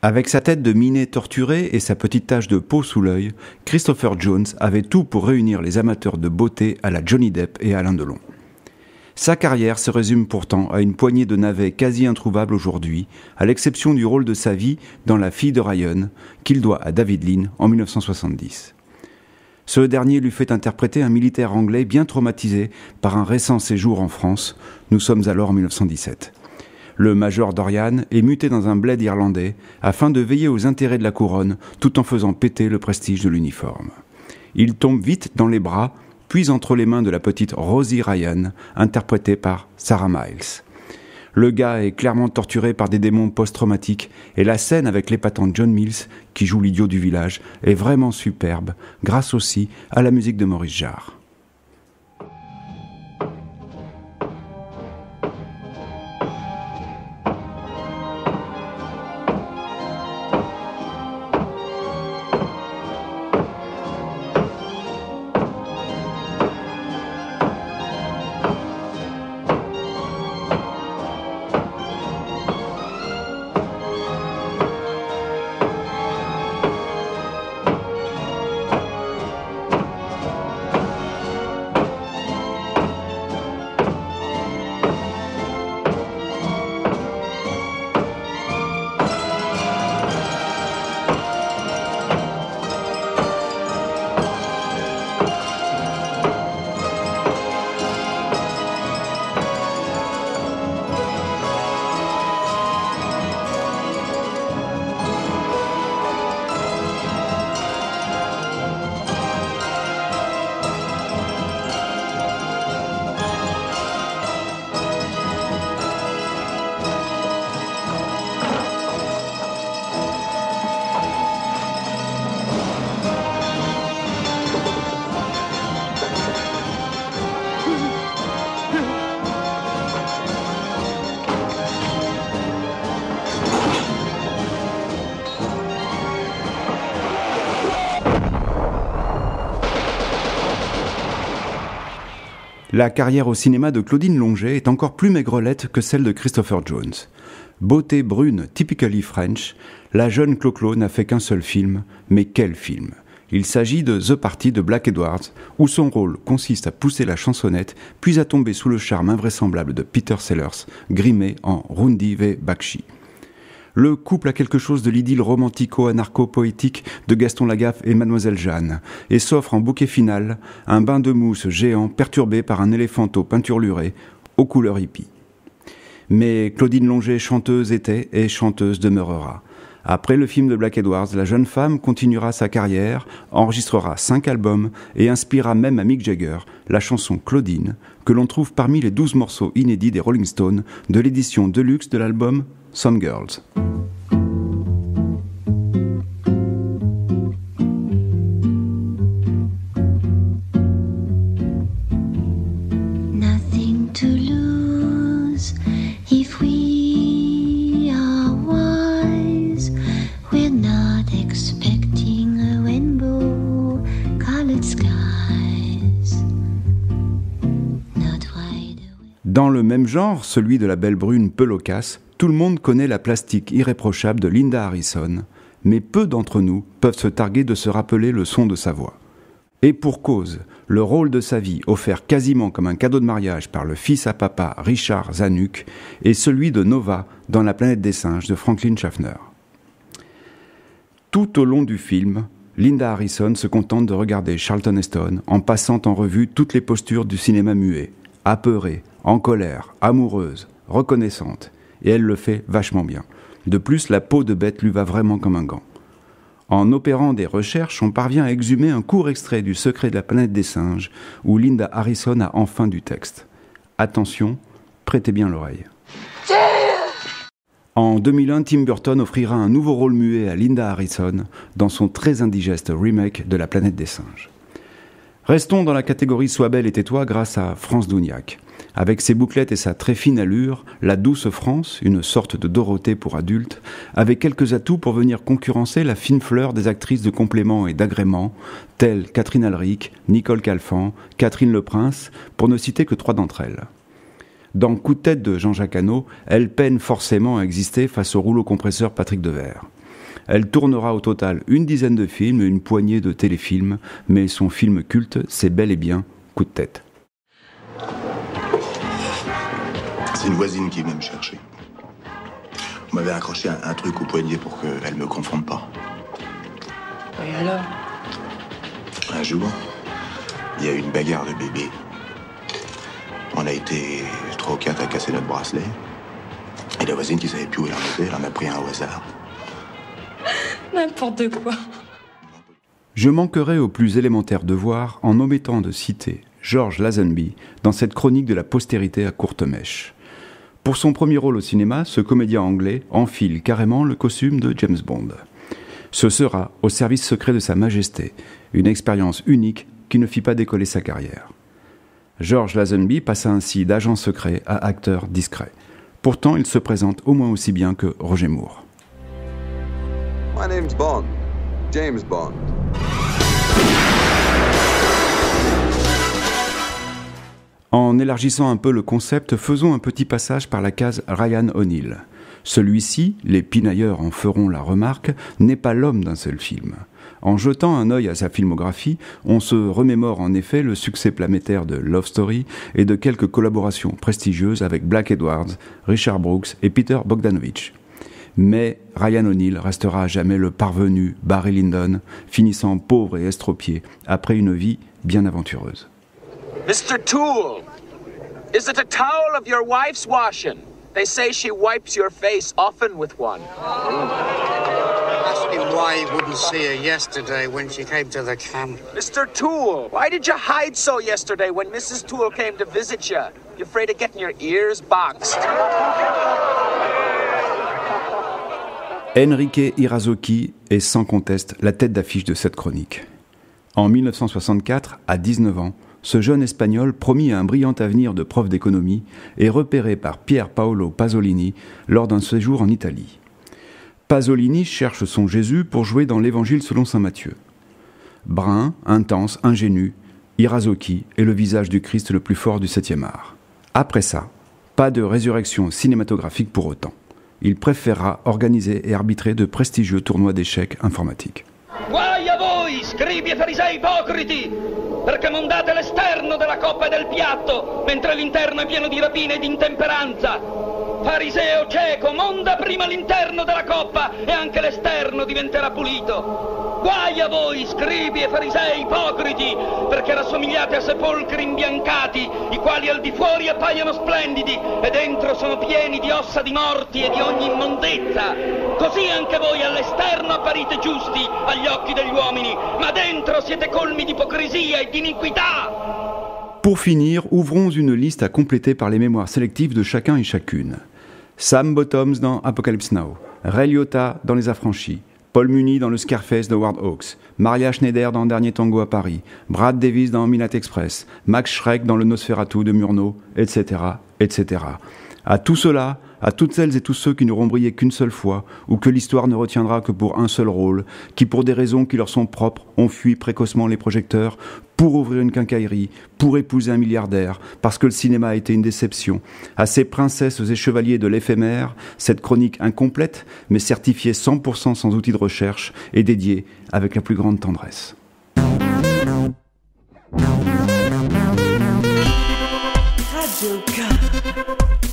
Avec sa tête de minet torturé et sa petite tache de peau sous l'œil, Christopher Jones avait tout pour réunir les amateurs de beauté à la Johnny Depp et Alain Delon. Sa carrière se résume pourtant à une poignée de navets quasi introuvables aujourd'hui, à l'exception du rôle de sa vie dans La fille de Ryan, qu'il doit à David Lean en 1970. Ce dernier lui fait interpréter un militaire anglais bien traumatisé par un récent séjour en France. Nous sommes alors en 1917. Le major Dorian est muté dans un bled irlandais afin de veiller aux intérêts de la couronne tout en faisant péter le prestige de l'uniforme. Il tombe vite dans les bras, puis entre les mains de la petite Rosie Ryan, interprétée par Sarah Miles. Le gars est clairement torturé par des démons post-traumatiques et la scène avec l'épatant John Mills, qui joue l'idiot du village, est vraiment superbe, grâce aussi à la musique de Maurice Jarre. La carrière au cinéma de Claudine Longet est encore plus maigrelette que celle de Christopher Jones. Beauté brune typically French, la jeune Clo-Clo n'a fait qu'un seul film, mais quel film! Il s'agit de The Party de Black Edwards, où son rôle consiste à pousser la chansonnette, puis à tomber sous le charme invraisemblable de Peter Sellers, grimé en Rundi V. Bakshi. Le couple a quelque chose de l'idylle romantico-anarcho-poétique de Gaston Lagaffe et Mademoiselle Jeanne, et s'offre en bouquet final un bain de mousse géant perturbé par un éléphanteau peinturluré aux couleurs hippies. Mais Claudine Longet, chanteuse était et chanteuse demeurera. Après le film de Black Edwards, la jeune femme continuera sa carrière, enregistrera 5 albums et inspirera même à Mick Jagger la chanson Claudine, que l'on trouve parmi les 12 morceaux inédits des Rolling Stones de l'édition deluxe de l'album Some Girls. Nothing to lose if we are wise. We're not expecting a rainbow-colored skies. Not wide awake. Dans le même genre, celui de la belle brune peu loquace, tout le monde connaît la plastique irréprochable de Linda Harrison, mais peu d'entre nous peuvent se targuer de se rappeler le son de sa voix. Et pour cause, le rôle de sa vie, offert quasiment comme un cadeau de mariage par le fils à papa Richard Zanuck, est celui de Nova dans La planète des singes de Franklin Schaffner. Tout au long du film, Linda Harrison se contente de regarder Charlton Heston en passant en revue toutes les postures du cinéma muet, apeurée, en colère, amoureuse, reconnaissante. Et elle le fait vachement bien. De plus, la peau de bête lui va vraiment comme un gant. En opérant des recherches, on parvient à exhumer un court extrait du Secret de la planète des singes, où Linda Harrison a enfin du texte. Attention, prêtez bien l'oreille. En 2001, Tim Burton offrira un nouveau rôle muet à Linda Harrison dans son très indigeste remake de La planète des singes. Restons dans la catégorie Sois belle et tais-toi grâce à France Douniac. Avec ses bouclettes et sa très fine allure, la douce France, une sorte de Dorothée pour adultes, avait quelques atouts pour venir concurrencer la fine fleur des actrices de complément et d'agrément, telles Catherine Alric, Nicole Calfan, Catherine Leprince, pour ne citer que 3 d'entre elles. Dans Coup de tête de Jean-Jacques Hano, elle peine forcément à exister face au rouleau compresseur Patrick Devers. Elle tournera au total une dizaine de films et une poignée de téléfilms, mais son film culte, c'est bel et bien Coup de tête. C'est une voisine qui venait me chercher. On m'avait accroché un truc au poignet pour qu'elle me confonde pas. Et alors? Un jour, il y a eu une bagarre de bébé. On a été 3 ou 4 à casser notre bracelet. Et la voisine qui savait plus où elle en était, elle en a pris un au hasard. N'importe quoi. Je manquerai au plus élémentaire devoir en omettant de citer George Lazenby dans cette chronique de la postérité à courte mèche. Pour son premier rôle au cinéma, ce comédien anglais enfile carrément le costume de James Bond. Ce sera au service secret de Sa Majesté, une expérience unique qui ne fit pas décoller sa carrière. George Lazenby passa ainsi d'agent secret à acteur discret. Pourtant, il se présente au moins aussi bien que Roger Moore. My name's Bond. James Bond. En élargissant un peu le concept, faisons un petit passage par la case Ryan O'Neal. Celui-ci, les pinailleurs en feront la remarque, n'est pas l'homme d'un seul film. En jetant un œil à sa filmographie, on se remémore en effet le succès planétaire de Love Story et de quelques collaborations prestigieuses avec Black Edwards, Richard Brooks et Peter Bogdanovich. Mais Ryan O'Neal restera à jamais le parvenu Barry Lyndon, finissant pauvre et estropié après une vie bien aventureuse. Mr. Toole, is it a towel of your wife's washing? They say she wipes your face often with one. Ask him why he wouldn't see her yesterday when she came to the camp. Mr. Toole, why did you hide so yesterday when Mrs. Toole came to visit you? You afraid of getting your ears boxed? Enrique Irazoki est sans conteste la tête d'affiche de cette chronique. En 1964, à 19 ans, ce jeune Espagnol, promis à un brillant avenir de prof d'économie, est repéré par Pier Paolo Pasolini lors d'un séjour en Italie. Pasolini cherche son Jésus pour jouer dans l'Évangile selon saint Matthieu. Brun, intense, ingénu, Irazoki est le visage du Christ le plus fort du 7e art. Après ça, pas de résurrection cinématographique pour autant. Il préférera organiser et arbitrer de prestigieux tournois d'échecs informatiques. Guai a voi, scribi e farisei ipocriti, perché mondate l'esterno della coppa e del piatto, mentre l'interno è pieno di rapine e di intemperanza. Fariseo cieco, monda prima l'interno della coppa e anche l'esterno diventerà pulito. Guai a voi, scribi e farisei ipocriti, perché rassomigliate a sepolcri imbiancati, i quali al di fuori appaiono splendidi e dentro sono pieni di ossa di morti e di ogni immondezza. Così anche voi all'esterno apparite giusti agli occhi degli uomini, ma dentro siete colmi di ipocrisia e di iniquità. Pour finir, ouvrons une liste à compléter par les mémoires sélectives de chacun et chacune. Sam Bottoms dans Apocalypse Now, Ray Liotta dans Les Affranchis, Paul Muni dans le Scarface de Howard Hawks, Maria Schneider dans Dernier Tango à Paris, Brad Davis dans Midnight Express, Max Schreck dans Le Nosferatu de Murnau, etc., etc. À tout cela, à toutes celles et tous ceux qui n'auront brillé qu'une seule fois, ou que l'histoire ne retiendra que pour un seul rôle, qui pour des raisons qui leur sont propres ont fui précocement les projecteurs, pour ouvrir une quincaillerie, pour épouser un milliardaire, parce que le cinéma a été une déception. À ces princesses et chevaliers de l'éphémère, cette chronique incomplète, mais certifiée 100% sans outil de recherche, est dédiée avec la plus grande tendresse. Radio K.